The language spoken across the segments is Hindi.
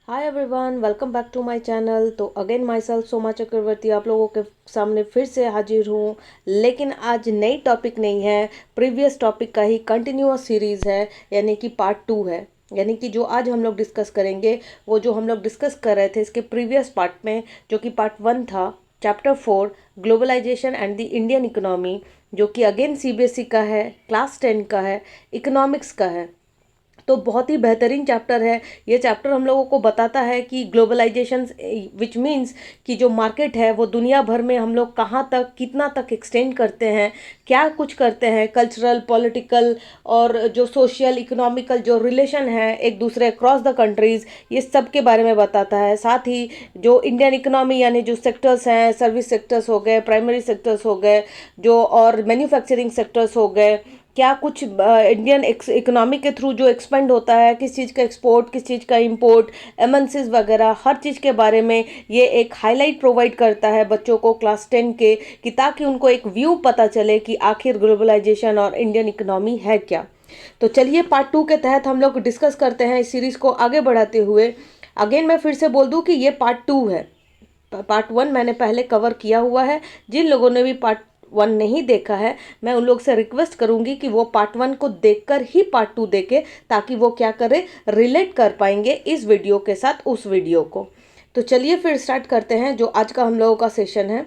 Hi everyone, welcome back to my channel. तो again myself Soma Chakraborty आप लोगों के सामने फिर से हाजिर हूँ। लेकिन आज नई टॉपिक नहीं है, प्रीवियस टॉपिक का ही कंटिन्यूअस सीरीज़ है, यानी कि पार्ट 2 है। यानी कि जो आज हम लोग डिस्कस करेंगे वो जो हम लोग डिस्कस कर रहे थे इसके प्रीवियस पार्ट में, जो कि पार्ट 1 था, chapter 4 globalisation and the Indian economy, जो कि अगेन सीबीएसई का है, क्लास 10 का है, इकोनॉमिक्स का है। तो बहुत ही बेहतरीन चैप्टर है। ये चैप्टर हम लोगों को बताता है कि ग्लोबलाइजेशन विच मीन्स कि जो मार्केट है वो दुनिया भर में हम लोग कहाँ तक कितना तक एक्सटेंड करते हैं, क्या कुछ करते हैं, कल्चरल, पॉलिटिकल और जो सोशल इकोनॉमिकल जो रिलेशन है एक दूसरे अक्रॉस द कंट्रीज़, ये सब के बारे में बताता है। साथ ही जो इंडियन इकोनॉमी यानी जो सेक्टर्स हैं, सर्विस सेक्टर्स हो गए, प्राइमरी सेक्टर्स हो गए, जो और मैन्युफैक्चरिंग सेक्टर्स हो गए, क्या कुछ इंडियन इकोनॉमी के थ्रू जो एक्सपेंड होता है, किस चीज़ का एक्सपोर्ट, किस चीज़ का इंपोर्ट, एमएनसीज वगैरह, हर चीज़ के बारे में ये एक हाईलाइट प्रोवाइड करता है बच्चों को क्लास 10 के, कि ताकि उनको एक व्यू पता चले कि आखिर ग्लोबलाइजेशन और इंडियन इकोनॉमी है क्या। तो चलिए पार्ट 2 के तहत हम लोग डिस्कस करते हैं इस सीरीज़ को आगे बढ़ाते हुए। अगेन मैं फिर से बोल दूँ कि ये पार्ट 2 है। पार्ट 1 मैंने पहले कवर किया हुआ है। जिन लोगों ने भी पार्ट 1 नहीं देखा है, मैं उन लोग से रिक्वेस्ट करूंगी कि वो पार्ट 1 को देखकर ही पार्ट 2 देखे, ताकि वो क्या करे, रिलेट कर पाएंगे इस वीडियो के साथ उस वीडियो को। तो चलिए फिर स्टार्ट करते हैं जो आज का हम लोगों का सेशन है।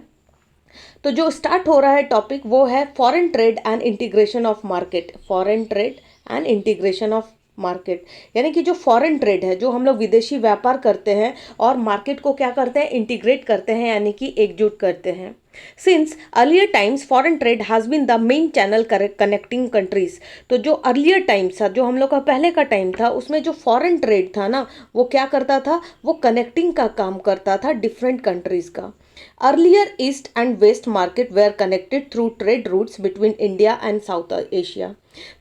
तो जो स्टार्ट हो रहा है टॉपिक वो है foreign trade and integration of market. Foreign trade and integration of market, यानी कि जो फॉरेन ट्रेड है, जो हम लोग विदेशी व्यापार करते हैं और मार्केट को क्या करते हैं, इंटीग्रेट करते हैं, यानी कि एकजुट करते हैं। Since earlier times foreign trade has been the main channel connecting countries. तो जो अर्लियर टाइम्स था, जो हम लोग का पहले का टाइम था, उसमें जो फॉरेन ट्रेड था ना, वो क्या करता था, वो कनेक्टिंग का काम करता था डिफरेंट कंट्रीज का। Earlier, East and West market were connected through trade routes between India and South Asia.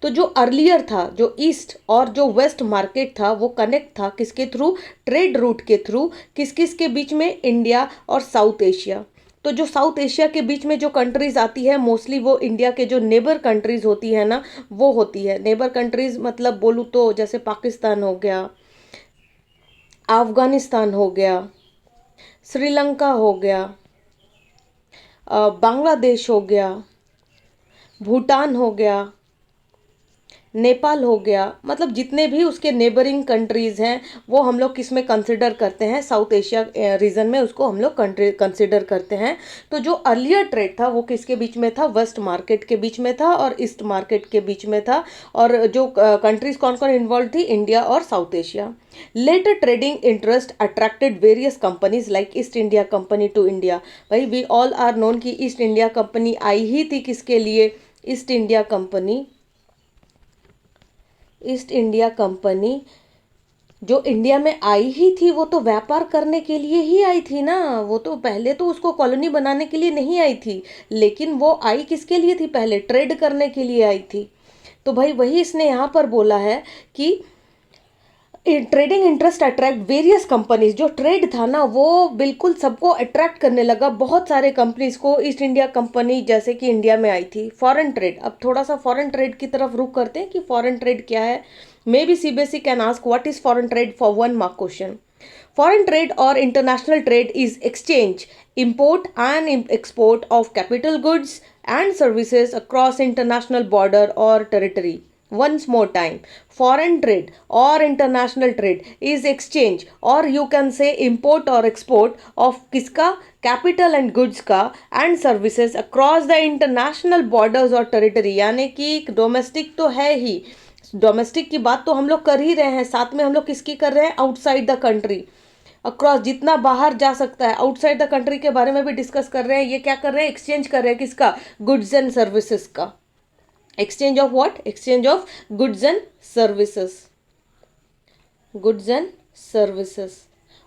तो जो अर्लियर था, जो ईस्ट और जो वेस्ट मार्केट था, वो कनेक्ट था किसके थ्रू, ट्रेड रूट के थ्रू। किस किस के बीच में, इंडिया और साउथ एशिया। तो जो साउथ एशिया के बीच में जो कंट्रीज आती है, मोस्टली वो इंडिया के जो नेबर कंट्रीज होती है ना, वो होती है। नेबर कंट्रीज मतलब बोलूँ तो जैसे पाकिस्तान हो गया, अफगानिस्तान हो गया, श्रीलंका हो गया, बांग्लादेश हो गया, भूटान हो गया, नेपाल हो गया, मतलब जितने भी उसके नेबरिंग कंट्रीज हैं वो हम लोग किस में कंसिडर करते हैं, साउथ एशिया रीजन में उसको हम लोग कंसिडर करते हैं। तो जो अर्लियर ट्रेड था वो किसके बीच में था, वेस्ट मार्केट के बीच में था और ईस्ट मार्केट के बीच में था। और जो कंट्रीज कौन कौन इन्वॉल्व थी, इंडिया और South Asia. Later trading interest attracted various companies like East India Company to India. भाई वी ऑल आर नोन कि ईस्ट इंडिया कंपनी आई ही थी किसके लिए, East India Company. East India Company जो इंडिया में आई ही थी वो तो व्यापार करने के लिए ही आई थी ना। वो तो पहले तो उसको कॉलोनी बनाने के लिए नहीं आई थी, लेकिन वो आई किसके लिए थी, पहले ट्रेड करने के लिए आई थी। तो भाई वही इसने यहाँ पर बोला है कि trading interest attract various companies. जो ट्रेड था ना वो बिल्कुल सबको अट्रैक्ट करने लगा, बहुत सारे कंपनीज को। ईस्ट इंडिया कंपनी जैसे कि इंडिया में आई थी। फॉरेन ट्रेड, अब थोड़ा सा फॉरेन ट्रेड की तरफ रुख करते हैं कि फॉरेन ट्रेड क्या है। May be CBSE can ask what is foreign trade for 1 mark question. Foreign trade or international trade is exchange, import and export of capital goods and services across international border or territory. Once more time, foreign trade or international trade is exchange or you can say import or export of किसका, capital and goods का and services across the international borders or territory। यानी कि डोमेस्टिक तो है ही, डोमेस्टिक की बात तो हम लोग कर ही रहे हैं, साथ में हम लोग किसकी कर रहे हैं, आउटसाइड द कंट्री, अक्रॉस जितना बाहर जा सकता है, आउटसाइड द कंट्री के बारे में भी डिस्कस कर रहे हैं। ये क्या कर रहे हैं, एक्सचेंज कर रहे हैं किसका, गुड्स एंड सर्विसेज का। Exchange of what, exchange of goods and services, goods and services.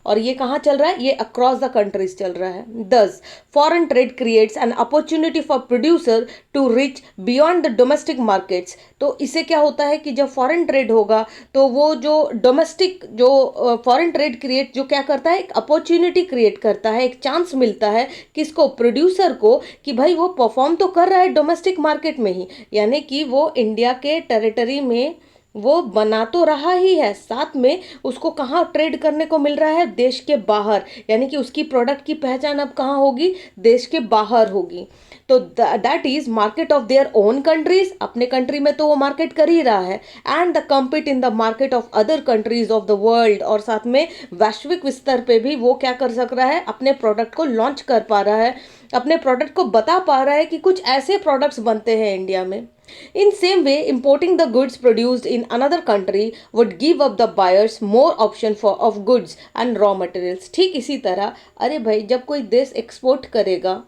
और ये कहाँ चल रहा है, ये अक्रॉस द कंट्रीज चल रहा है। Thus, foreign trade creates an opportunity for producer to reach beyond the domestic markets. तो इससे क्या होता है कि जब फॉरेन ट्रेड होगा तो वो जो डोमेस्टिक जो फॉरेन ट्रेड क्रिएट जो क्या करता है, एक अपॉर्चुनिटी क्रिएट करता है, एक चांस मिलता है किसको, प्रोड्यूसर को, कि भाई वो परफॉर्म तो कर रहा है डोमेस्टिक मार्केट में ही, यानी कि वो इंडिया के टेरिटरी में वो बना तो रहा ही है, साथ में उसको कहाँ ट्रेड करने को मिल रहा है, देश के बाहर, यानी कि उसकी प्रोडक्ट की पहचान अब कहाँ होगी, देश के बाहर होगी। तो that is market of their own countries, अपने कंट्री में तो वो मार्केट कर ही रहा है, and the compete in the market of other countries of the world, और साथ में वैश्विक स्तर पे भी वो क्या कर सक रहा है, अपने प्रोडक्ट को लॉन्च कर पा रहा है, अपने प्रोडक्ट को बता पा रहा है कि कुछ ऐसे प्रोडक्ट्स बनते हैं इंडिया में। In same way, importing the goods produced in another country would give up the buyers more option for of goods and raw materials। ठीक इसी तरह, अरे भाई जब कोई देश एक्सपोर्ट करेगा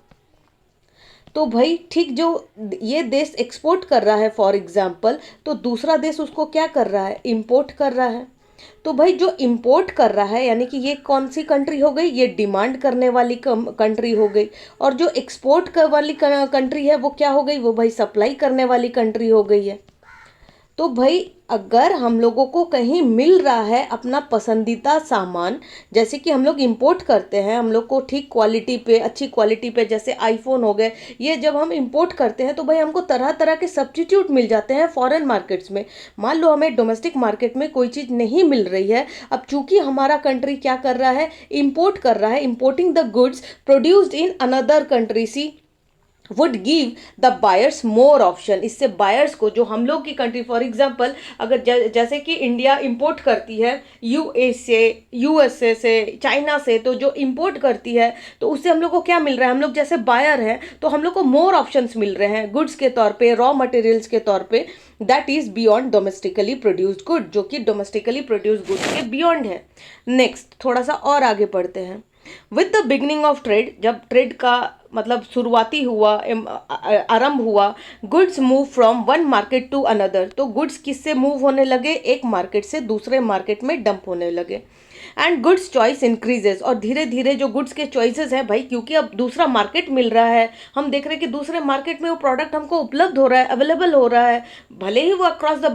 तो भाई ठीक, जो ये देश एक्सपोर्ट कर रहा है फॉर एग्जाम्पल, तो दूसरा देश उसको क्या कर रहा है, इंपोर्ट कर रहा है। तो भाई जो इंपोर्ट कर रहा है, यानी कि ये कौन सी कंट्री हो गई, ये डिमांड करने वाली कंट्री हो गई, और जो एक्सपोर्ट कर वाली कंट्री है वो क्या हो गई, वो भाई सप्लाई करने वाली कंट्री हो गई है। तो भाई अगर हम लोगों को कहीं मिल रहा है अपना पसंदीदा सामान, जैसे कि हम लोग इंपोर्ट करते हैं, हम लोग को ठीक क्वालिटी पे, अच्छी क्वालिटी पे, जैसे आईफोन हो गए, ये जब हम इंपोर्ट करते हैं तो भाई हमको तरह तरह के सब्स्टिट्यूट मिल जाते हैं फॉरेन मार्केट्स में। मान लो हमें डोमेस्टिक मार्केट में कोई चीज़ नहीं मिल रही है, अब चूंकि हमारा कंट्री क्या कर रहा है, इंपोर्ट कर रहा है, importing the goods produced in another country, she would give the buyers more option. इससे बायर्स को, जो हम लोग की कंट्री फॉर एग्जांपल, अगर जैसे कि इंडिया इंपोर्ट करती है यूएसए से, चाइना से, तो जो इंपोर्ट करती है तो उससे हम लोग को क्या मिल रहा है, हम लोग जैसे बायर हैं तो हम लोग को मोर ऑप्शंस मिल रहे हैं गुड्स के तौर पे, रॉ मटेरियल्स के तौर पे, that is beyond domestically produced good, जो कि डोमेस्टिकली प्रोड्यूस्ड गुड्स के बियॉन्ड है। नेक्स्ट थोड़ा सा और आगे पढ़ते हैं। With the beginning of trade, जब ट्रेड का मतलब शुरुआती हुआ, आरंभ हुआ, goods move from one market to another, तो गुड्स किससे मूव होने लगे, एक मार्केट से दूसरे मार्केट में डंप होने लगे। एंड गुड्स चॉइस इंक्रीजेस, और धीरे धीरे जो गुड्स के चॉइसेस हैं भाई, क्योंकि अब दूसरा मार्केट मिल रहा है, हम देख रहे हैं कि दूसरे मार्केट में वो प्रोडक्ट हमको उपलब्ध हो रहा है, अवेलेबल हो रहा है, भले ही वो अक्रॉस द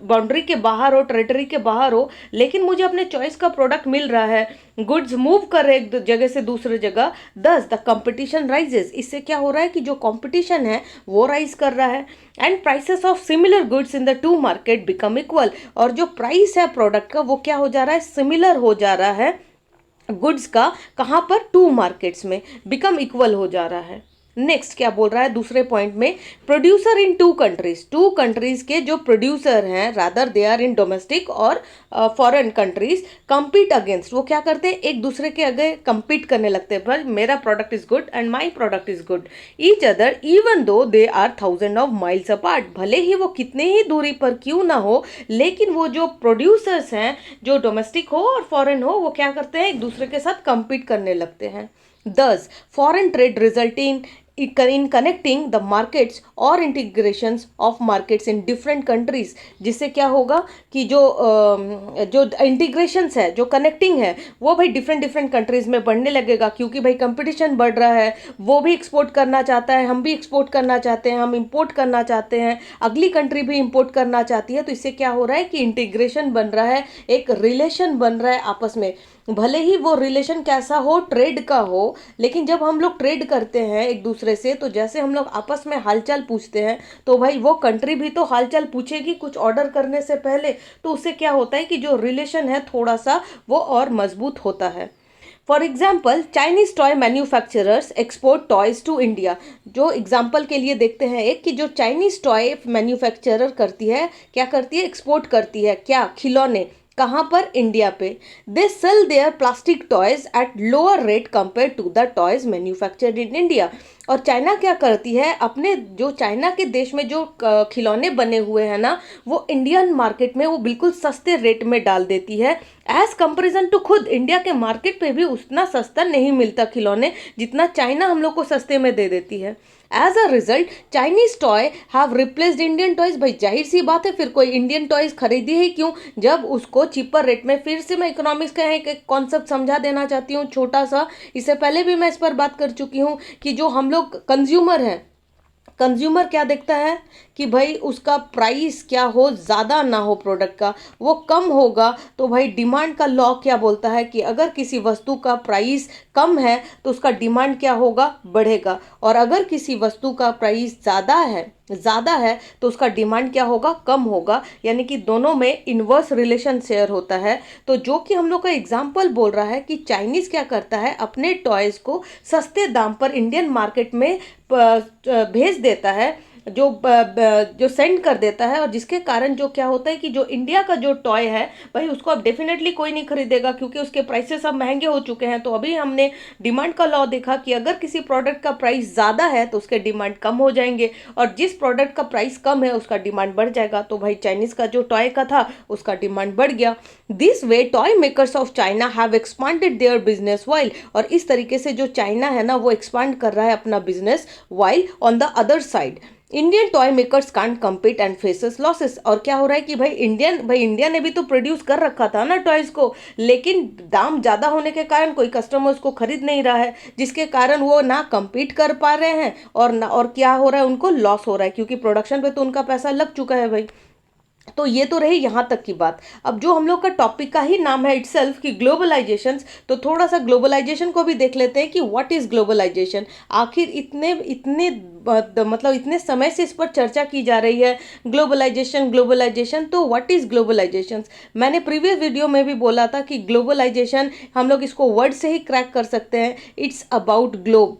बाउंड्री के बाहर हो, टेरिटरी के बाहर हो, लेकिन मुझे अपने चॉइस का प्रोडक्ट मिल रहा है, गुड्स मूव कर रहे एक जगह से दूसरे जगह, दस द कंपटीशन राइजेस, इससे क्या हो रहा है कि जो कंपटीशन है वो राइज कर रहा है, and prices of similar goods in the two market become equal, और जो प्राइस है प्रोडक्ट का वो क्या हो जा रहा है, सिमिलर हो जा रहा है गुड्स का, कहाँ पर, टू मार्केट्स में, बिकम इक्वल हो जा रहा है। नेक्स्ट क्या बोल रहा है दूसरे पॉइंट में, प्रोड्यूसर इन टू कंट्रीज के जो प्रोड्यूसर हैं, rather they are in domestic और फॉरेन कंट्रीज, कंपीट अगेंस्ट, वो क्या करते हैं, एक दूसरे के आगे कंपीट करने लगते हैं, पर मेरा product is good and my product is good, each other even though they are thousand of miles apart, भले ही वो कितने ही दूरी पर क्यों ना हो, लेकिन वो जो प्रोड्यूसर्स हैं, जो डोमेस्टिक हो और फॉरेन हो, वो क्या करते हैं, एक दूसरे के साथ कंपीट करने लगते हैं। Thus, foreign trade resulting in connecting the markets or integrations of markets in different countries, जिससे क्या होगा कि जो इंटीग्रेशंस है, जो कनेक्टिंग है, वो भाई डिफरेंट कंट्रीज में बढ़ने लगेगा, क्योंकि भाई कंपटीशन बढ़ रहा है, वो भी एक्सपोर्ट करना चाहता है, हम भी एक्सपोर्ट करना चाहते हैं, हम इंपोर्ट करना चाहते हैं, अगली कंट्री भी इंपोर्ट करना चाहती है, तो इससे क्या हो रहा है कि इंटीग्रेशन बन रहा है, एक रिलेशन बन रहा है आपस में, भले ही वो रिलेशन कैसा हो, ट्रेड का हो, लेकिन जब हम लोग ट्रेड करते हैं एक दूसरे से, तो जैसे हम लोग आपस में हालचाल पूछते हैं, तो भाई वो कंट्री भी तो हालचाल पूछेगी कुछ ऑर्डर करने से पहले, तो उससे क्या होता है कि जो रिलेशन है थोड़ा सा वो और मजबूत होता है। For example, Chinese toy manufacturers export toys to India, जो एग्जाम्पल के लिए देखते हैं एक, कि जो चाइनीज टॉय मैन्युफैक्चरर करती है, क्या करती है, एक्सपोर्ट करती है, क्या, खिलौने, कहाँ पर, इंडिया पे। They sell their plastic toys at lower rate compare to the toys manufactured in India, और चाइना क्या करती है, अपने जो चाइना के देश में जो खिलौने बने हुए हैं ना, वो इंडियन मार्केट में वो बिल्कुल सस्ते रेट में डाल देती है, एज कंपेरिजन टू खुद इंडिया के मार्केट पे भी उतना सस्ता नहीं मिलता खिलौने, जितना चाइना हम लोग को सस्ते में दे देती है। As a result Chinese toy have replaced Indian toys, भाई जाहिर सी बात है, फिर कोई इंडियन टॉयज खरीदी ही क्यों, जब उसको चीपर रेट में, फिर से मैं इकोनॉमिक्स का एक कॉन्सेप्ट समझा देना चाहती हूँ छोटा सा, इससे पहले भी मैं इस पर बात कर चुकी हूँ, कि जो हम लोग कंज्यूमर हैं, कंज्यूमर क्या देखता है कि भाई उसका प्राइस क्या हो, ज़्यादा ना हो, प्रोडक्ट का वो कम होगा, तो भाई डिमांड का लॉ क्या बोलता है कि अगर किसी वस्तु का प्राइस कम है तो उसका डिमांड क्या होगा, बढ़ेगा, और अगर किसी वस्तु का प्राइस ज़्यादा है ज़्यादा है तो उसका डिमांड क्या होगा, कम होगा, यानी कि दोनों में इन्वर्स रिलेशन शेयर होता है। तो जो कि हम लोग का एग्जाम्पल बोल रहा है कि चाइनीज़ क्या करता है, अपने टॉयज़ को सस्ते दाम पर इंडियन मार्केट में भेज देता है, जो सेंड कर देता है, और जिसके कारण जो क्या होता है कि जो इंडिया का जो टॉय है भाई उसको अब डेफिनेटली कोई नहीं खरीदेगा, क्योंकि उसके प्राइसेस अब महंगे हो चुके हैं। तो अभी हमने डिमांड का लॉ देखा कि अगर किसी प्रोडक्ट का प्राइस ज़्यादा है तो उसके डिमांड कम हो जाएंगे, और जिस प्रोडक्ट का प्राइस कम है उसका डिमांड बढ़ जाएगा। तो भाई चाइनीज़ का जो टॉय का था उसका डिमांड बढ़ गया। This way toy makers of China have expanded their business while, और इस तरीके से जो चाइना है ना वो एक्सपांड कर रहा है अपना business, while on the other side Indian toy makers can't compete and faces losses. और क्या हो रहा है कि भाई इंडिया ने भी तो प्रोड्यूस कर रखा था ना टॉयज को, लेकिन दाम ज़्यादा होने के कारण कोई कस्टमर उसको खरीद नहीं रहा है, जिसके कारण वो ना कम्पीट कर पा रहे हैं, और क्या हो रहा है, उनको लॉस हो रहा है, क्योंकि प्रोडक्शन पे तो उनका पैसा लग चुका है भाई। तो ये तो रही यहाँ तक की बात। अब जो हम लोग का टॉपिक का ही नाम है इटसेल्फ कि ग्लोबलाइजेशन, तो थोड़ा सा ग्लोबलाइजेशन को भी देख लेते हैं कि व्हाट इज ग्लोबलाइजेशन। आखिर इतने इतने मतलब इतने समय से इस पर चर्चा की जा रही है, ग्लोबलाइजेशन ग्लोबलाइजेशन, तो व्हाट इज ग्लोबलाइजेशन। मैंने प्रीवियस वीडियो में भी बोला था कि ग्लोबलाइजेशन हम लोग इसको वर्ड से ही क्रैक कर सकते हैं, it's about globe,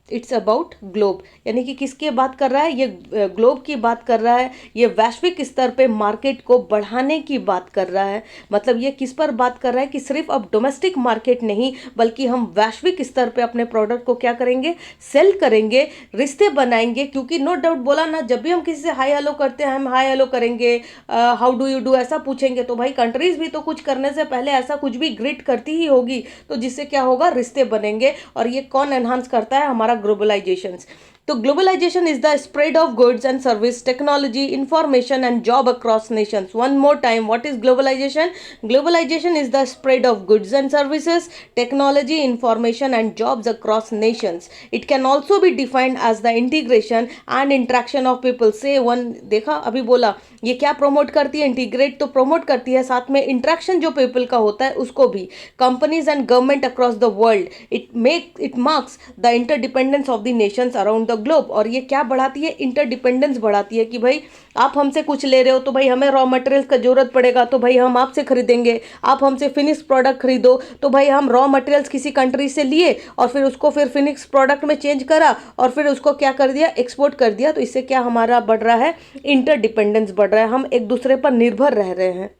it's about globe, यानी कि किसकी बात कर रहा है, ये ग्लोब की बात कर रहा है, ये वैश्विक स्तर पे मार्केट को बढ़ाने की बात कर रहा है। मतलब ये किस पर बात कर रहा है कि सिर्फ अब डोमेस्टिक मार्केट नहीं, बल्कि हम वैश्विक स्तर पे अपने प्रोडक्ट को क्या करेंगे, सेल करेंगे, रिश्ते बनाएंगे। क्योंकि नो डाउट बोला ना, जब भी हम किसी से हाई हेलो करते हैं, हम हाई हेलो करेंगे, हाउ डू यू डू ऐसा पूछेंगे, तो भाई कंट्रीज भी तो कुछ करने से पहले ऐसा कुछ भी ग्रीट करती ही होगी, तो जिससे क्या होगा, रिश्ते बनेंगे। और ये कौन एनहांस करता है, हमारा ग्लोबलाइजेशन। तो globalisation is the spread of goods and service, technology, information and job across nations. One more time, what is globalisation? Globalisation is the spread of goods and services, technology, information and jobs across nations. It can also be defined as the integration and interaction of people से वन। देखा, अभी बोला ये क्या प्रमोट करती है, इंटीग्रेट तो प्रमोट करती है, साथ में इंट्रैक्शन जो पीपल का होता है उसको भी, companies and government across the world. It marks the interdependence of the Nations around the globe. और ये क्या बढ़ाती है, इंटरडिपेंडेंस बढ़ाती है कि भाई आप हमसे कुछ ले रहे हो तो भाई हमें रॉ मटेरियल्स का जरूरत पड़ेगा तो भाई हम आपसे खरीदेंगे, आप हमसे फिनिश प्रोडक्ट खरीदो तो भाई हम रॉ मटेरियल्स किसी कंट्री से लिए और फिर उसको फिर फिनिश प्रोडक्ट में चेंज करा और फिर उसको क्या कर दिया, एक्सपोर्ट कर दिया। तो इससे क्या हमारा बढ़ रहा है, इंटरडिपेंडेंस बढ़ रहा है, हम एक दूसरे पर निर्भर रह रहे हैं।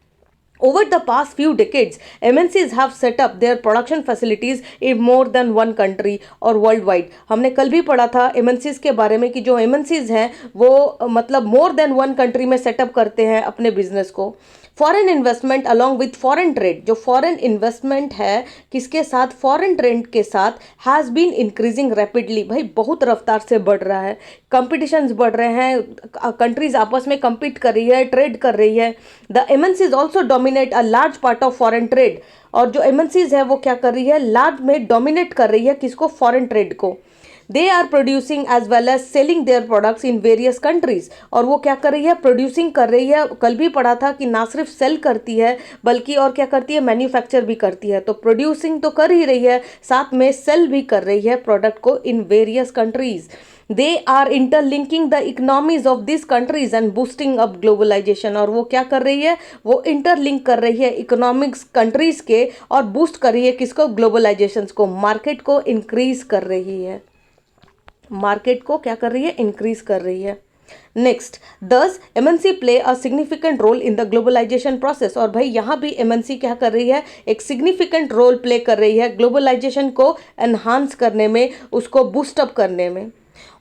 Over the past few decades, MNCs have set up their production facilities in more than one country और worldwide। हमने कल भी पढ़ा था MNCs के बारे में कि जो MNCs हैं वो मतलब more than one country में सेटअप करते हैं अपने बिजनेस को। Foreign investment along with foreign trade, जो फॉरेन इन्वेस्टमेंट है किसके साथ, फॉरेन ट्रेड के साथ, हैज़ बीन इंक्रीजिंग रैपिडली, भाई बहुत रफ्तार से बढ़ रहा है, कंपटीशंस बढ़ रहे हैं, कंट्रीज आपस में compete कर रही है, ट्रेड कर रही है। The MNCs also dominate a large part of foreign trade, और जो MNCs है वो क्या कर रही है, लार्ज में डोमिनेट कर रही है किसको, फॉरेन ट्रेड को। They are producing as well as selling their products in various countries, और वो क्या कर रही है, प्रोड्यूसिंग कर रही है। कल भी पढ़ा था कि ना सिर्फ सेल करती है बल्कि और क्या करती है, मैन्युफैक्चर भी करती है। तो प्रोड्यूसिंग तो कर ही रही है, साथ में सेल भी कर रही है प्रोडक्ट को in various countries. They are interlinking the economies of this countries and boosting up globalisation, और वो क्या कर रही है, वो इंटरलिंक कर रही है इकोनॉमिक्स कंट्रीज के और बूस्ट कर रही है किसको, ग्लोबलाइजेशन को, मार्केट को इंक्रीज कर रही है, मार्केट को क्या कर रही है, इंक्रीज कर रही है। Next, thus MNC play a significant role in the globalisation process, और भाई यहाँ भी MNC क्या कर रही है, एक सिग्निफिकेंट रोल प्ले कर रही है ग्लोबलाइजेशन को एनहांस करने में, उसको बूस्टअप करने में।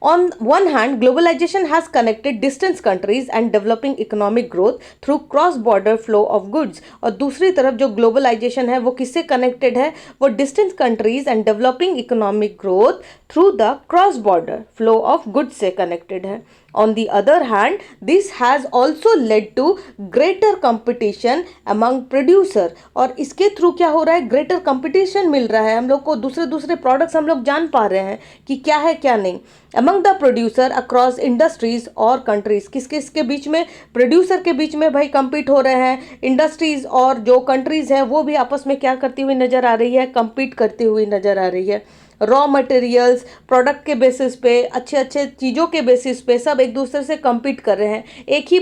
On one hand, globalization has connected distant countries and developing economic growth through cross-border flow of goods। और दूसरी तरफ जो globalization है वो किससे connected है, वो distant countries and developing economic growth through the cross-border flow of goods से connected है। On the other hand, this has also led to greater competition among producer, और इसके थ्रू क्या हो रहा है, greater competition मिल रहा है हम लोग को, दूसरे दूसरे products हम लोग जान पा रहे हैं कि क्या है क्या नहीं। among the producer across industries और countries, किस किस के बीच में, प्रोड्यूसर के बीच में भाई compete हो रहे हैं, इंडस्ट्रीज और जो कंट्रीज हैं वो भी आपस में क्या करती हुई नजर आ रही है, compete करती हुई नजर आ रही है। रॉ मटेरियल्स, प्रोडक्ट के बेसिस पे, अच्छे अच्छे चीज़ों के बेसिस पे सब एक दूसरे से compete कर रहे हैं। एक ही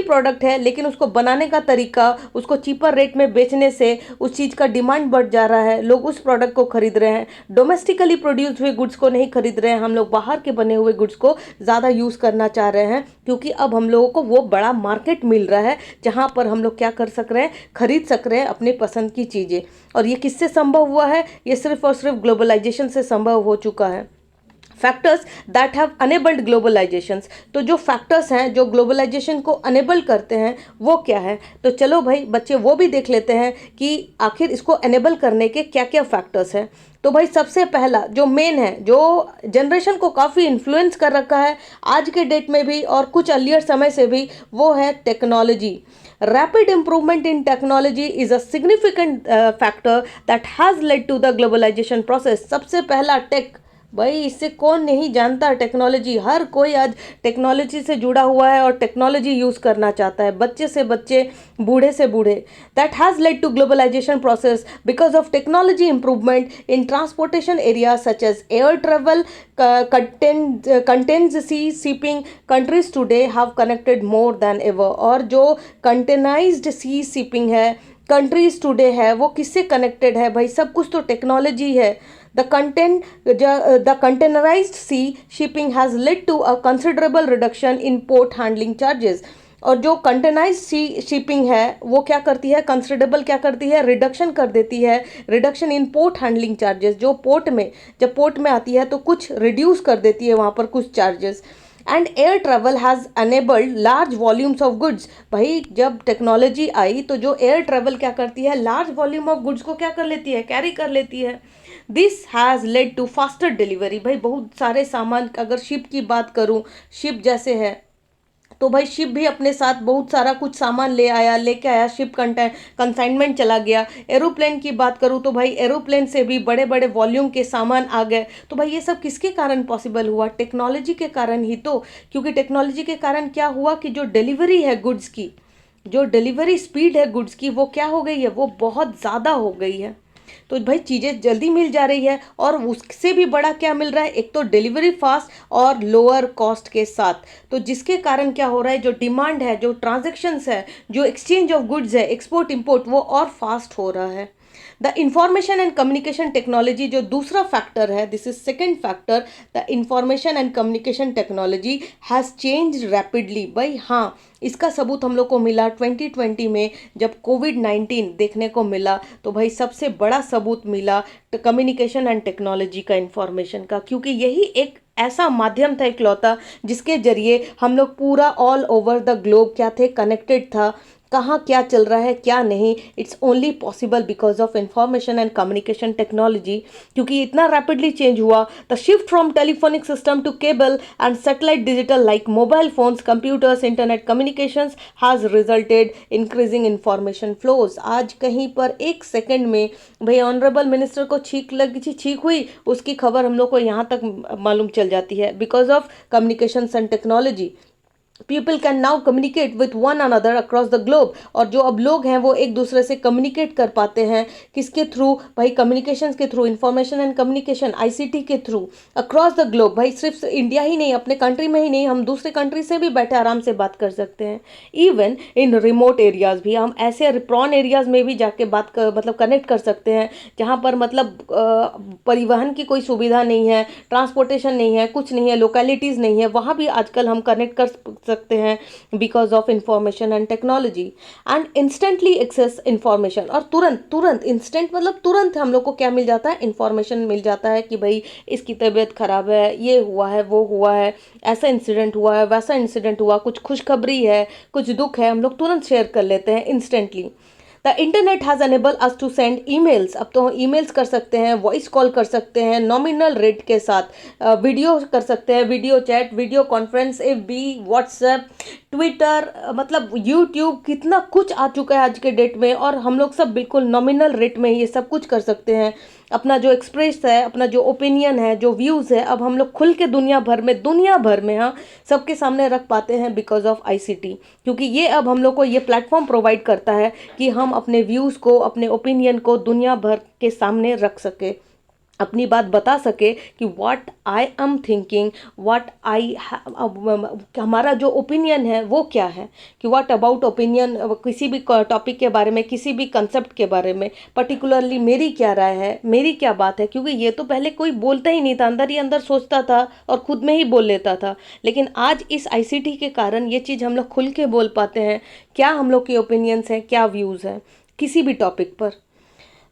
प्रोडक्ट है, लेकिन उसको बनाने का तरीका, उसको चीपर रेट में बेचने से उस चीज़ का डिमांड बढ़ जा रहा है, लोग उस प्रोडक्ट को खरीद रहे हैं। डोमेस्टिकली प्रोड्यूस हुए गुड्स को नहीं खरीद रहे हैं, हम लोग बाहर के बने हुए गुड्स को ज़्यादा यूज़ करना चाह रहे हैं, क्योंकि अब हम लोगों को वो बड़ा मार्केट मिल रहा है जहाँ पर हम लोग क्या कर सक रहे हैं, खरीद सक रहे हैं अपने पसंद की चीज़ें। और ये किससे संभव हुआ है? ये सिर्फ और सिर्फ ग्लोबलाइजेशन से संभव हो चुका है। फैक्टर्स दैट हैव अनेबल्ड ग्लोबलाइजेशंस, तो जो फैक्टर्स हैं जो ग्लोबलाइजेशन को अनेबल करते हैं वो क्या है? तो चलो भाई बच्चे वो भी देख लेते हैं कि आखिर इसको अनेबल करने के क्या क्या फैक्टर्स हैं। तो भाई सबसे पहला जो मेन है, जो जनरेशन को काफ़ी इन्फ्लुएंस कर रखा है आज के डेट में भी और कुछ अर्लियर समय से भी, वो है technology. Rapid improvement in technology is a significant factor that has led to the globalization process। सबसे पहला टेक, भाई इससे कौन नहीं जानता? टेक्नोलॉजी, हर कोई आज टेक्नोलॉजी से जुड़ा हुआ है और टेक्नोलॉजी यूज़ करना चाहता है, बच्चे से बच्चे, बूढ़े से बूढ़े। That has led to globalisation process because of technology improvement in transportation area such as air travel, contents sea shipping, countries today have connected more than ever. और जो कंटेनाइज्ड सी शिपिंग है, कंट्रीज टुडे है, वो किससे कनेक्टेड है? भाई सब कुछ तो टेक्नोलॉजी है। The containerized sea shipping has led to a considerable reduction in port handling charges। और जो कंटेनाइज सी शिपिंग है वो क्या करती है? कंसिडरेबल क्या करती है? रिडक्शन कर देती है, reduction in port handling charges. जो पोर्ट में, जब पोर्ट में आती है तो कुछ रिड्यूस कर देती है वहाँ पर कुछ charges. And air travel has enabled large volumes of goods. भाई जब टेक्नोलॉजी आई तो जो एयर ट्रेवल क्या करती है? लार्ज वॉल्यूम ऑफ गुड्स को क्या कर लेती है? कैरी कर लेती है। This has led to faster delivery. भाई बहुत सारे सामान, अगर शिप की बात करूँ, शिप जैसे है तो भाई शिप भी अपने साथ बहुत सारा कुछ सामान लेके आया, शिप कंसाइनमेंट चला गया। एरोप्लेन की बात करूँ तो भाई एरोप्लेन से भी बड़े बड़े वॉल्यूम के सामान आ गए। तो भाई ये सब किसके कारण पॉसिबल हुआ? टेक्नोलॉजी के कारण ही तो। क्योंकि टेक्नोलॉजी के कारण क्या हुआ कि जो डिलीवरी है गुड्स की, जो डिलीवरी स्पीड है गुड्स की, वो क्या हो गई है? वो बहुत ज़्यादा हो गई है। तो भाई चीज़ें जल्दी मिल जा रही है, और उससे भी बड़ा क्या मिल रहा है? एक तो डिलीवरी फास्ट और लोअर कॉस्ट के साथ। तो जिसके कारण क्या हो रहा है? जो डिमांड है, जो ट्रांजैक्शंस है, जो एक्सचेंज ऑफ गुड्स है, एक्सपोर्ट इंपोर्ट, वो और फास्ट हो रहा है। The information and communication technology जो दूसरा फैक्टर है, this is second factor, the information and communication technology has change rapidly. भाई हाँ, इसका सबूत हम लोग को मिला 2020 में जब कोविड-19 देखने को मिला। तो भाई सबसे बड़ा सबूत मिला कम्युनिकेशन एंड टेक्नोलॉजी का, इंफॉर्मेशन का, क्योंकि यही एक ऐसा माध्यम था इकलौता जिसके जरिए हम लोग पूरा ऑल ओवर द ग्लोब क्या थे? कनेक्टेड था। कहाँ क्या चल रहा है क्या नहीं, it's only possible because of information and communication technology. क्योंकि इतना रैपिडली चेंज हुआ, the shift from telephonic system to cable and satellite digital like mobile phones, computers, internet communications has resulted increasing information flows. आज कहीं पर एक सेकेंड में भाई ऑनरेबल मिनिस्टर को छींक हुई, उसकी खबर हम लोग को यहाँ तक मालूम चल जाती है because of communication and technology. People can now communicate with one another across the globe. और जो अब लोग हैं वो एक दूसरे से कम्युनिकेट कर पाते हैं, किसके थ्रू? भाई कम्युनिकेशन के through, information and communication, ICT के थ्रू, अक्रॉस द ग्लोब। भाई सिर्फ इंडिया ही नहीं, अपने कंट्री में ही नहीं, हम दूसरे कंट्री से भी बैठे आराम से बात कर सकते हैं। इवन इन रिमोट एरियाज भी, हम ऐसे रिप्रॉन एरियाज में भी जाके मतलब कनेक्ट कर सकते हैं जहाँ पर मतलब परिवहन की कोई सुविधा नहीं है, ट्रांसपोर्टेशन नहीं है, कुछ नहीं है, लोकेलिटीज़ नहीं है, वहाँ भी आजकल हम कनेक्ट कर सकते हैं because of information and technology. And instantly access information, और तुरंत तुरंत, इंस्टेंट मतलब तुरंत हम लोग को क्या मिल जाता है? इंफॉर्मेशन मिल जाता है कि भाई इसकी तबीयत खराब है, ये हुआ है, वो हुआ है, ऐसा इंसिडेंट हुआ है, वैसा इंसिडेंट हुआ, कुछ खुशखबरी है, कुछ दुख है, हम लोग तुरंत शेयर कर लेते हैं instantly. The internet has enable us to send emails. अब तो ईमेल्स कर सकते हैं, वॉइस कॉल कर सकते हैं नॉमिनल रेट के साथ, वीडियो कर सकते हैं, video chat, video conference, FB, WhatsApp, Twitter, मतलब यूट्यूब, कितना कुछ आ चुका है आज के डेट में, और हम लोग सब बिल्कुल नॉमिनल रेट में ये सब कुछ कर सकते हैं। अपना जो एक्सप्रेस है, अपना जो ओपिनियन है, जो व्यूज़ है, अब हम लोग खुल के दुनिया भर में हाँ सबके सामने रख पाते हैं बिकॉज ऑफ आईसीटी। क्योंकि ये अब हम लोग को ये प्लेटफॉर्म प्रोवाइड करता है कि हम अपने व्यूज़ को, अपने ओपिनियन को दुनिया भर के सामने रख सके। अपनी बात बता सके कि what I am thinking, what I, हमारा जो ओपिनियन है वो क्या है, कि व्हाट अबाउट ओपिनियन, किसी भी टॉपिक के बारे में, किसी भी कंसेप्ट के बारे में पर्टिकुलरली मेरी क्या राय है, मेरी क्या बात है। क्योंकि ये तो पहले कोई बोलता ही नहीं था, अंदर ही अंदर सोचता था और खुद में ही बोल लेता था। लेकिन आज इस आईसीटी के कारण ये चीज़ हम लोग खुल के बोल पाते हैं, क्या हम लोग के ओपिनियंस हैं, क्या व्यूज़ हैं किसी भी टॉपिक पर।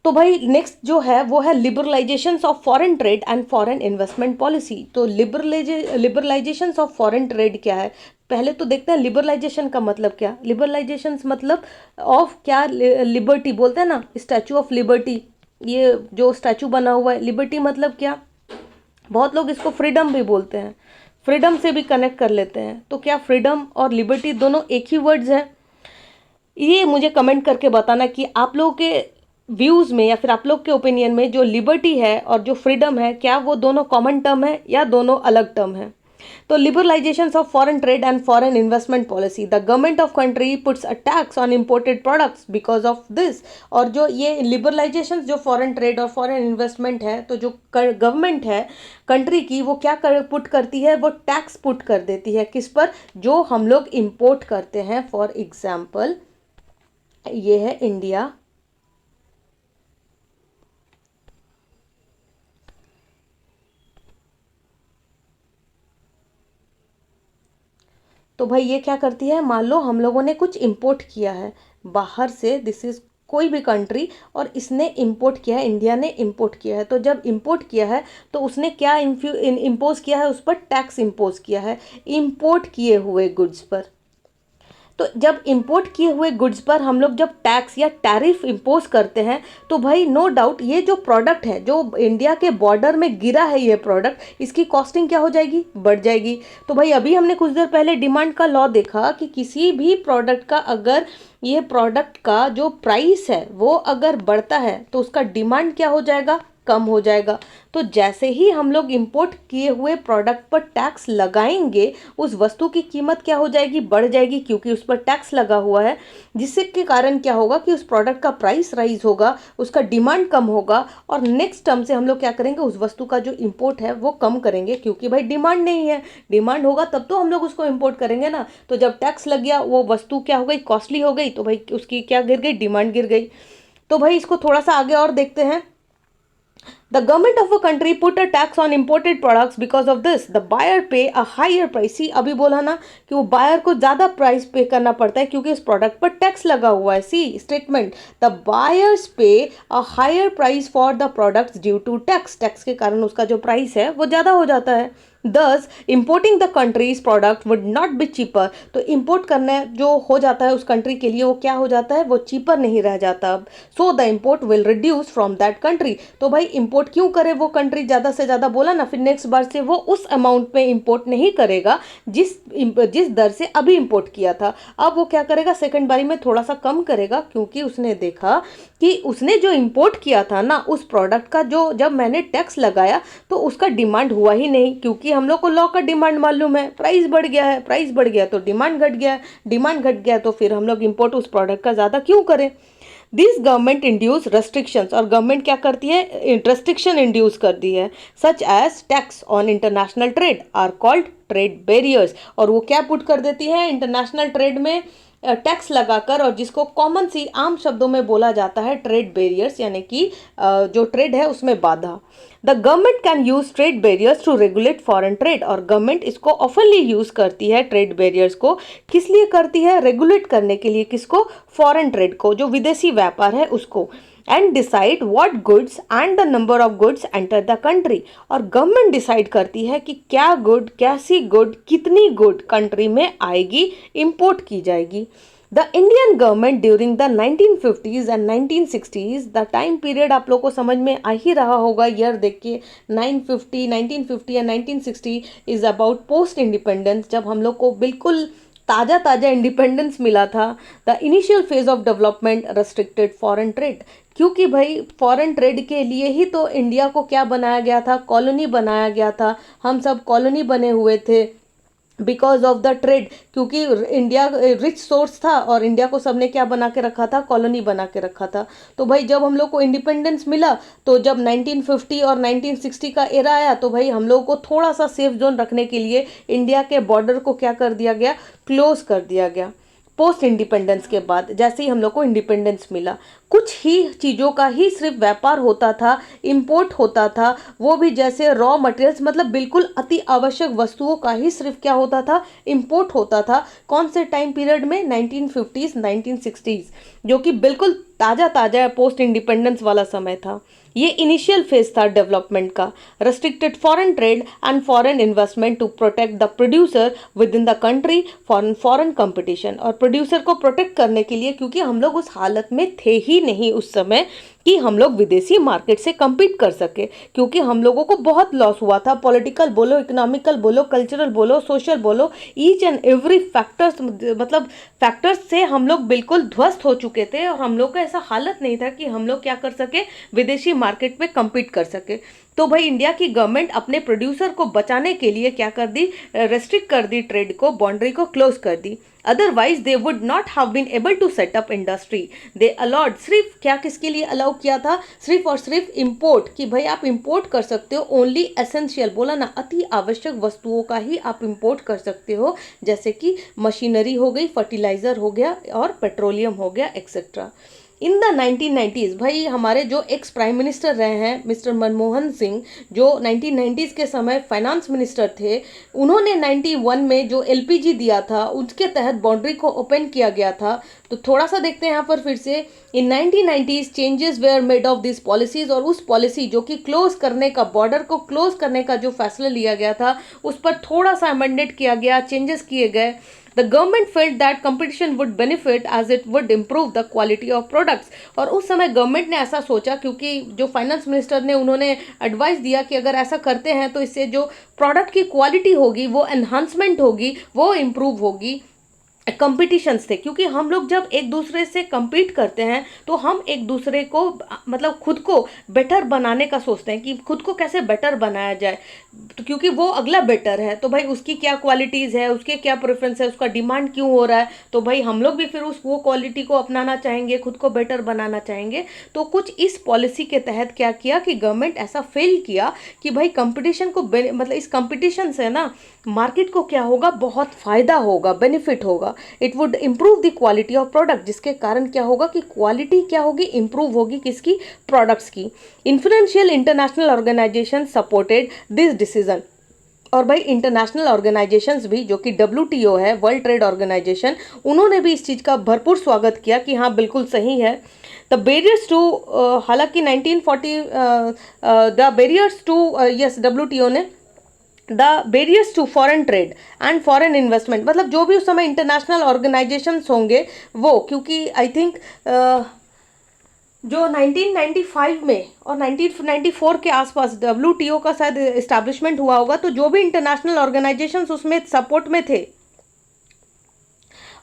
तो भाई नेक्स्ट जो है वो है liberalisation of foreign trade and foreign investment policy. तो लिबरलाइजेशन ऑफ फॉरेन ट्रेड क्या है, पहले तो देखते हैं लिबरलाइजेशन का मतलब क्या। लिबरलाइजेशन मतलब ऑफ क्या, लिबर्टी बोलते हैं ना, स्टैचू ऑफ लिबर्टी, ये जो स्टैचू बना हुआ है, लिबर्टी मतलब क्या, बहुत लोग इसको फ्रीडम भी बोलते हैं, फ्रीडम से भी कनेक्ट कर लेते हैं। तो क्या फ्रीडम और लिबर्टी दोनों एक ही वर्ड्स हैं? ये मुझे कमेंट करके बताना कि आप लोगों के व्यूज़ में या फिर आप लोग के ओपिनियन में जो लिबर्टी है और जो फ्रीडम है, क्या वो दोनों कॉमन टर्म है या दोनों अलग टर्म है। तो liberalisation of foreign trade and foreign investment policy, the government of country puts a tax on imported products because of this. और जो ये लिबरलाइजेशन जो फॉरेन ट्रेड और फॉरेन इन्वेस्टमेंट है, तो जो गवर्नमेंट है कंट्री की, वो क्या पुट करती है, वो टैक्स पुट कर देती है किस पर, जो हम लोग इम्पोर्ट करते हैं। फॉर एग्जाम्पल ये है इंडिया, तो भाई ये क्या करती है, मान लो हम लोगों ने कुछ इंपोर्ट किया है बाहर से, दिस इज कोई भी कंट्री, और इसने इंपोर्ट किया है, इंडिया ने इंपोर्ट किया है। तो जब इंपोर्ट किया है तो उसने क्या इम्पोज किया है, उस पर टैक्स इम्पोज किया है इंपोर्ट किए हुए गुड्स पर। तो जब इंपोर्ट किए हुए गुड्स पर हम लोग जब टैक्स या टैरिफ इम्पोज करते हैं, तो भाई नो डाउट ये जो प्रोडक्ट है, जो इंडिया के बॉर्डर में गिरा है ये प्रोडक्ट, इसकी कॉस्टिंग क्या हो जाएगी, बढ़ जाएगी। तो भाई अभी हमने कुछ देर पहले डिमांड का लॉ देखा कि किसी भी प्रोडक्ट का अगर ये प्रोडक्ट का जो प्राइस है वो अगर बढ़ता है तो उसका डिमांड क्या हो जाएगा, कम हो जाएगा। तो जैसे ही हम लोग इंपोर्ट किए हुए प्रोडक्ट पर टैक्स लगाएंगे, उस वस्तु की कीमत क्या हो जाएगी, बढ़ जाएगी, क्योंकि उस पर टैक्स लगा हुआ है। जिससे के कारण क्या होगा कि उस प्रोडक्ट का प्राइस राइज होगा, उसका डिमांड कम होगा, और नेक्स्ट टर्म से हम लोग क्या करेंगे, उस वस्तु का जो इंपोर्ट है वो कम करेंगे, क्योंकि भाई डिमांड नहीं है। डिमांड होगा तब तो हम लोग उसको इंपोर्ट करेंगे ना। तो जब टैक्स लग गया, वो वस्तु क्या हो गई, कॉस्टली हो गई, तो भाई उसकी क्या गिर गई, डिमांड गिर गई। तो भाई इसको थोड़ा सा आगे और देखते हैं। The government of a country put a tax on imported products because of this. The buyer pay a higher price. See, अभी बोला ना कि वो बायर को ज़्यादा प्राइस पे करना पड़ता है क्योंकि इस प्रोडक्ट पर टैक्स लगा हुआ है। सी statement, the buyers pay a higher price for the products due to tax. Tax के कारण उसका जो प्राइस है वो ज़्यादा हो जाता है। Thus, importing the country's product would not be cheaper. तो import करना जो हो जाता है उस कंट्री के लिए, वो क्या हो जाता है, वो चीपर नहीं रह जाता अब। So the import will reduce from that country. तो भाई import क्यों करे वो कंट्री, ज़्यादा से ज़्यादा बोला ना, फिर नेक्स्ट बार से वो उस अमाउंट में import नहीं करेगा जिस दर से अभी import किया था। अब वो क्या करेगा, सेकंड बारी में थोड़ा सा कम करेगा, क्योंकि उसने देखा कि उसने जो इंपोर्ट किया था ना उस प्रोडक्ट का, जो जब मैंने टैक्स लगाया तो उसका डिमांड हुआ ही नहीं, क्योंकि हम लोग को लॉ का डिमांड मालूम है, प्राइस बढ़ गया है, प्राइस बढ़ गया तो डिमांड घट गया, डिमांड घट गया तो फिर हम लोग इंपोर्ट उस प्रोडक्ट का ज़्यादा क्यों करें। दिस गवर्नमेंट इंड्यूस रेस्ट्रिक्शंस, और गवर्नमेंट क्या करती है, रेस्ट्रिक्शन इंड्यूस करती है, such as tax on international trade are called trade barriers. और वो क्या पुट कर देती है, इंटरनेशनल ट्रेड में टैक्स लगाकर, और जिसको कॉमन सी आम शब्दों में बोला जाता है ट्रेड बैरियर्स, यानी कि जो ट्रेड है उसमें बाधा। The government can use trade barriers to regulate foreign trade, और गवर्नमेंट इसको ऑफनली यूज करती है ट्रेड बैरियर्स को, किस लिए करती है, रेगुलेट करने के लिए, किसको, फॉरेन ट्रेड को, जो विदेशी व्यापार है उसको। And decide what goods and the number of goods enter the country, और गवर्नमेंट डिसाइड करती है कि क्या गुड, कैसी गुड, कितनी गुड कंट्री में आएगी, इंपोर्ट की जाएगी। The Indian government during the 1950s and 1960s, the time period आप लोग को समझ में आ ही रहा होगा, ईयर देख के, 1950 and 1960 is about post independence, जब हम लोग को बिल्कुल ताज़ा ताज़ा इंडिपेंडेंस मिला था। The initial phase of development restricted foreign trade, क्योंकि भाई फॉरेन ट्रेड के लिए ही तो इंडिया को क्या बनाया गया था, कॉलोनी बनाया गया था, हम सब कॉलोनी बने हुए थे। बिकॉज ऑफ द ट्रेड, क्योंकि इंडिया रिच सोर्स था और इंडिया को सबने क्या बना के रखा था, कॉलोनी बना के रखा था। तो भाई जब हम लोग को इंडिपेंडेंस मिला, तो जब 1950 और 1960 का एरा आया, तो भाई हम लोग को थोड़ा सा सेफ जोन रखने के लिए इंडिया के बॉर्डर को क्या कर दिया गया, क्लोज कर दिया गया। पोस्ट इंडिपेंडेंस के बाद जैसे ही हम लोग को इंडिपेंडेंस मिला, कुछ ही चीज़ों का ही सिर्फ व्यापार होता था, इंपोर्ट होता था, वो भी जैसे रॉ मटेरियल्स, मतलब बिल्कुल अति आवश्यक वस्तुओं का ही सिर्फ क्या होता था, इंपोर्ट होता था। कौन से टाइम पीरियड में, 1950s 1960s, जो कि बिल्कुल ताज़ा ताज़ा पोस्ट इंडिपेंडेंस वाला समय था। ये इनिशियल फेज था डेवलपमेंट का। Restricted foreign trade and foreign investment to protect the producer within the country foreign foreign competition, और प्रोड्यूसर को प्रोटेक्ट करने के लिए, क्योंकि हम लोग उस हालत में थे ही नहीं उस समय कि हम लोग विदेशी मार्केट से compete कर सके, क्योंकि हम लोगों को बहुत लॉस हुआ था। पॉलिटिकल बोलो, इकोनॉमिकल बोलो, कल्चरल बोलो, सोशल बोलो, ईच एंड एवरी फैक्टर्स, मतलब फैक्टर्स से हम लोग बिल्कुल ध्वस्त हो चुके थे, और हम लोग का ऐसा हालत नहीं था कि हम लोग क्या कर सके, विदेशी मार्केट में compete कर सके। तो भाई इंडिया की गवर्नमेंट अपने प्रोड्यूसर को बचाने के लिए क्या कर दी, रेस्ट्रिक्ट कर दी ट्रेड को, बाउंड्री को क्लोज कर दी। Otherwise they would not have been able to set up industry. They allowed, सिर्फ क्या किसके लिए अलाउ किया था, सिर्फ और सिर्फ इंपोर्ट, कि भाई आप इंपोर्ट कर सकते हो ओनली एसेंशियल, बोला ना, अति आवश्यक वस्तुओं का ही आप इंपोर्ट कर सकते हो, जैसे कि मशीनरी हो गई, फर्टिलाइजर हो गया और पेट्रोलियम हो गया, एक्सेट्रा। इन द 1990s, भाई हमारे जो एक्स प्राइम मिनिस्टर रहे हैं मिस्टर मनमोहन सिंह, जो 1990s के समय फाइनेंस मिनिस्टर थे, उन्होंने 91 में जो एलपीजी दिया था उसके तहत बाउंड्री को ओपन किया गया था। तो थोड़ा सा देखते हैं यहाँ पर फिर से, इन 1990s changes were made of this policies, और उस पॉलिसी जो कि क्लोज करने का, बॉर्डर को क्लोज करने का जो फैसला लिया गया था, उस पर थोड़ा सा अमेंडेड किया गया, चेंजेस किए गए। The government felt that competition would benefit as it would improve the quality of products। और उस समय गवर्नमेंट ने ऐसा सोचा, क्योंकि जो फाइनेंस मिनिस्टर ने उन्होंने एडवाइस दिया कि अगर ऐसा करते हैं तो इससे जो प्रोडक्ट की क्वालिटी होगी वो एनहांसमेंट होगी, वो इम्प्रूव होगी। कंपटीशंस थे, क्योंकि हम लोग जब एक दूसरे से compete करते हैं तो हम एक दूसरे को, मतलब खुद को बेटर बनाने का सोचते हैं कि खुद को कैसे बेटर बनाया जाए, तो क्योंकि वो अगला बेटर है, तो भाई उसकी क्या क्वालिटीज़ है, उसके क्या प्रेफरेंस है, उसका डिमांड क्यों हो रहा है, तो भाई हम लोग भी फिर उस वो क्वालिटी को अपनाना चाहेंगे, खुद को बेटर बनाना चाहेंगे। तो कुछ इस पॉलिसी के तहत क्या किया कि गवर्नमेंट ऐसा फेल किया कि भाई कंपटीशन को, मतलब इस कंपटीशन से ना मार्केट को क्या होगा, बहुत फ़ायदा होगा, बेनिफिट होगा। It would improve the quality of product, जिसके कारण क्या होगा कि क्वालिटी क्या होगी, इम्प्रूव होगी, किसकी, प्रोडक्ट्स की। Influential international organisation supported this decision, और भाई इंटरनेशनल ऑर्गेनाइजेशंस भी, जो कि WTO है, वर्ल्ड ट्रेड ऑर्गेनाइजेशन, उन्होंने भी इस चीज़ का भरपूर स्वागत किया कि हाँ बिल्कुल सही है। द बैरियर्स टू, हालांकि 1940 the barriers to, yes, WTO ने the barriers to foreign trade and foreign investment, मतलब जो भी उस समय इंटरनेशनल ऑर्गेनाइजेशंस होंगे वो, क्योंकि आई थिंक जो 1995 में और 1994 के आसपास WTO का शायद इस्टेब्लिशमेंट हुआ होगा, तो जो भी इंटरनेशनल ऑर्गेनाइजेशंस उसमें सपोर्ट में थे,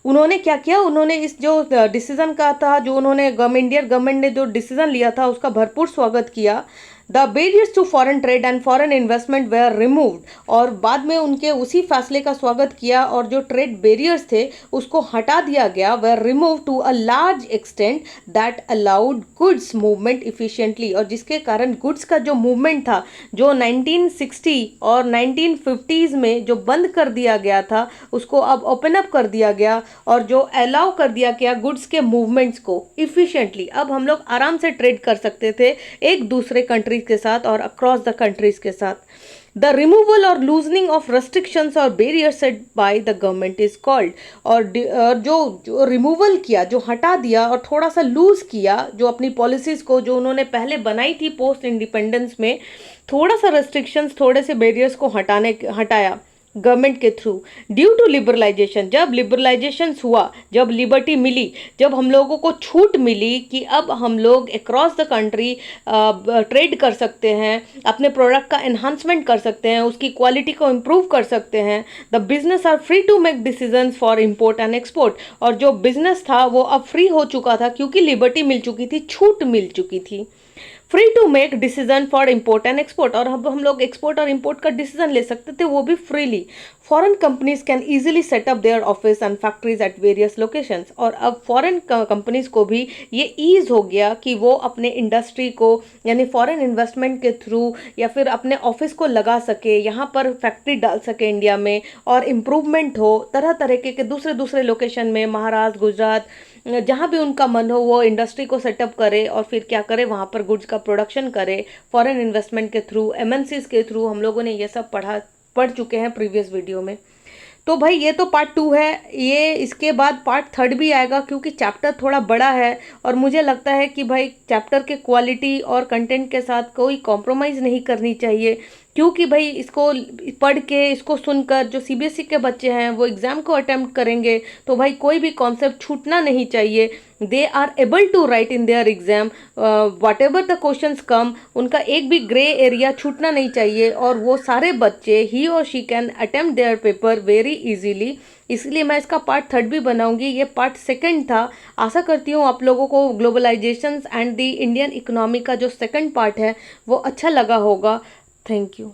उन्होंने क्या किया, उन्होंने इस जो डिसीजन का था, जो उन्होंने इंडियन गवर्नमेंट ने जो डिसीजन लिया था उसका भरपूर स्वागत किया। The barriers to foreign trade and foreign investment were removed, और बाद में उनके उसी फैसले का स्वागत किया, और जो ट्रेड बैरियर्स थे उसको हटा दिया गया, were remove to a large extent that allowed goods movement efficiently, और जिसके कारण गुड्स का जो मूवमेंट था, जो 1960 और 1950s में जो बंद कर दिया गया था, उसको अब ओपन अप कर दिया गया, और जो अलाउ कर दिया गया गुड्स के मूवमेंट्स को इफिशिएंटली। अब हम लोग आराम से ट्रेड कर सकते थे एक दूसरे कंट्री के साथ और अक्रॉस द कंट्रीज के साथ। द रिमूवल और लूजनिंग ऑफ रेस्ट्रिक्शंस और barrier set by the government is called, और जो रिमूवल किया, जो हटा दिया और थोड़ा सा लूज किया, जो अपनी पॉलिसीज को जो उन्होंने पहले बनाई थी पोस्ट इंडिपेंडेंस में, थोड़ा सा रेस्ट्रिक्शंस, थोड़े से बैरियर्स को हटाया गवर्नमेंट के थ्रू, ड्यू टू लिबरलाइजेशन। जब लिबरलाइजेशन हुआ, जब लिबर्टी मिली, जब हम लोगों को छूट मिली कि अब हम लोग अक्रॉस द कंट्री ट्रेड कर सकते हैं, अपने प्रोडक्ट का एनहांसमेंट कर सकते हैं, उसकी क्वालिटी को इम्प्रूव कर सकते हैं, the business are free to make decisions for import and export, और जो बिजनेस था वो अब फ्री हो चुका था क्योंकि लिबर्टी मिल चुकी थी, छूट मिल चुकी थी। Free to make decision for import and export, और अब हम लोग एक्सपोर्ट और इम्पोर्ट का डिसीजन ले सकते थे, वो भी freely. Foreign companies can easily setup their office and factories at various locations, और अब फॉरेन कंपनीज को भी ये ईज हो गया कि वो अपने इंडस्ट्री को यानी फॉरेन इन्वेस्टमेंट के थ्रू या फिर अपने ऑफिस को लगा सके, यहाँ पर फैक्ट्री डाल सके इंडिया में, और इम्प्रूवमेंट हो तरह तरह के दूसरे दूसरे लोकेशन में, महाराष्ट्र, गुजरात, जहाँ भी उनका मन हो वो इंडस्ट्री को सेटअप करे और फिर क्या करे, वहाँ पर गुड्स का प्रोडक्शन करे फॉरेन इन्वेस्टमेंट के थ्रू, एमएनसीज के थ्रू। हम लोगों ने ये सब पढ़ चुके हैं प्रीवियस वीडियो में। तो भाई ये तो पार्ट 2 है, ये इसके बाद पार्ट 3 भी आएगा, क्योंकि चैप्टर थोड़ा बड़ा है और मुझे लगता है कि भाई चैप्टर के क्वालिटी और कंटेंट के साथ कोई कॉम्प्रोमाइज़ नहीं करनी चाहिए, क्योंकि भाई इसको पढ़ के, इसको सुनकर जो सीबीएसई के बच्चे हैं वो एग्ज़ाम को अटेम्प्ट करेंगे, तो भाई कोई भी कॉन्सेप्ट छूटना नहीं चाहिए। They are able to write in their exam whatever the questions come, उनका एक भी ग्रे एरिया छूटना नहीं चाहिए, और वो सारे बच्चे ही और she can attempt their paper very easily. इसलिए मैं इसका पार्ट 3 भी बनाऊंगी, ये पार्ट 2 था। आशा करती हूँ आप लोगों को globalisation and the Indian economy का जो 2nd पार्ट है वो अच्छा लगा होगा। Thank you.